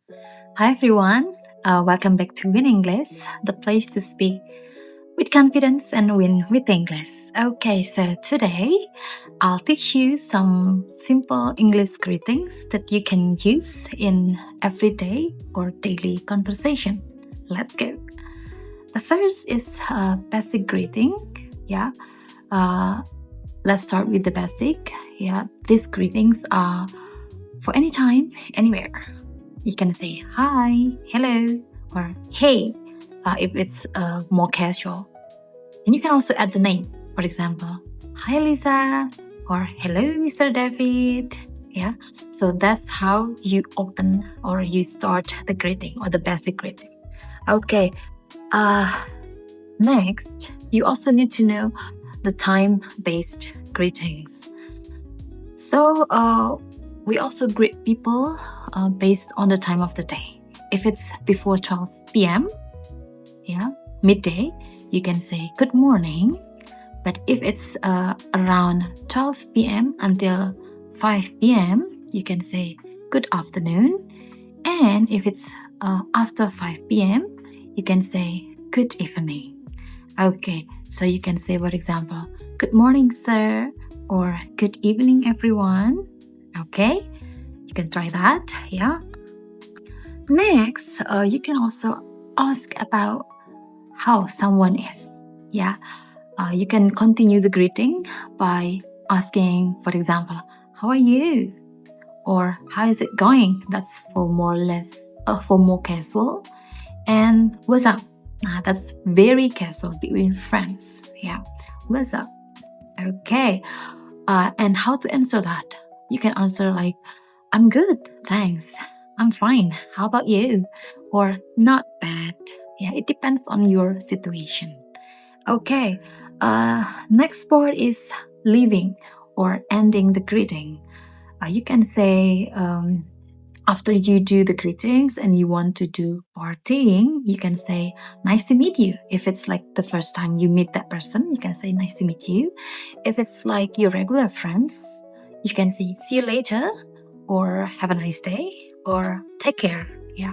Hi everyone, welcome back to Win English, the place to speak with confidence and win with English. Okay, so today I'll teach you some simple English greetings that you can use in everyday or daily conversation. Let's go. The first is a basic greeting. Yeah, uh, let's start with the basic. Yeah, these greetings are for any time, anywhere. You can say hi, hello, or hey if it's more casual. And you can also add the name. For example, hi Lisa, or hello Mr. David. Yeah, so that's how you open or you start the greeting or the basic greeting. Okay, next, you also need to know the time-based greetings. So we also greet people based on the time of the day. If it's before 12 p.m., yeah, midday, you can say good morning. But if it's around 12 p.m. until 5 p.m., you can say good afternoon. And if it's after 5 p.m., you can say good evening. Okay, so you can say, for example, good morning, sir, or good evening, everyone. Okay, you can try that. Yeah. Next, you can also ask about how someone is. Yeah, you can continue the greeting by asking, for example, how are you? Or how is it going? That's for more casual. And what's up? That's very casual between friends. Yeah, what's up? Okay. And how to answer that? You can answer like, I'm good, thanks. I'm fine. How about you? Or not bad. Yeah, it depends on your situation. Okay. Next part is leaving or ending the greeting. You can say, after you do the greetings and you want to do partying, you can say, nice to meet you. If it's like the first time you meet that person, you can say, nice to meet you. If it's like your regular friends, you can say, see you later, or have a nice day, or take care. Yeah,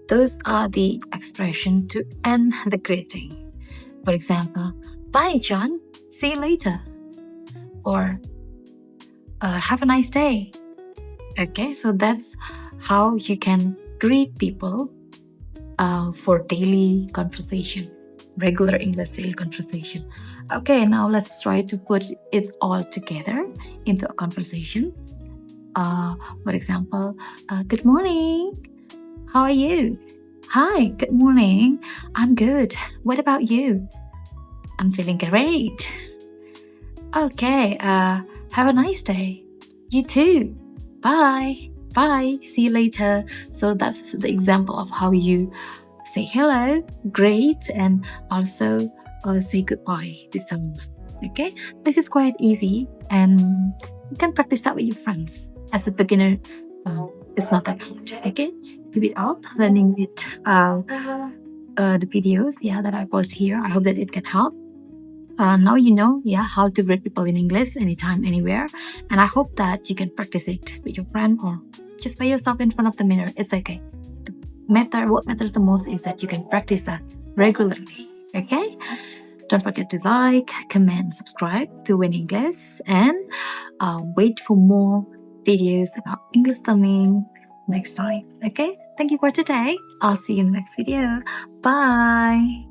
those are the expression to end the greeting. For example, bye, John, see you later, or have a nice day. Okay, so that's how you can greet people for daily conversation, regular English daily conversation. Okay, now let's try to put it all together into a conversation. For example, good morning. How are you? Hi, good morning. I'm good. What about you? I'm feeling great. Okay, have a nice day. You too. Bye. Bye. See you later. So that's the example of how you say hello, great, and also say goodbye to someone. Okay, this is quite easy, and you can practice that with your friends. As a beginner, it's not that hard. Okay, give it up, learning it. The videos, that I post here. I hope that it can help. Now you know, how to greet people in English anytime, anywhere. And I hope that you can practice it with your friend or just by yourself in front of the mirror. It's okay. What matters the most is that you can practice that regularly. Okay? Don't forget to like, comment, subscribe to Win English, and wait for more videos about English learning next time. Okay? Thank you for today. I'll see you in the next video. Bye.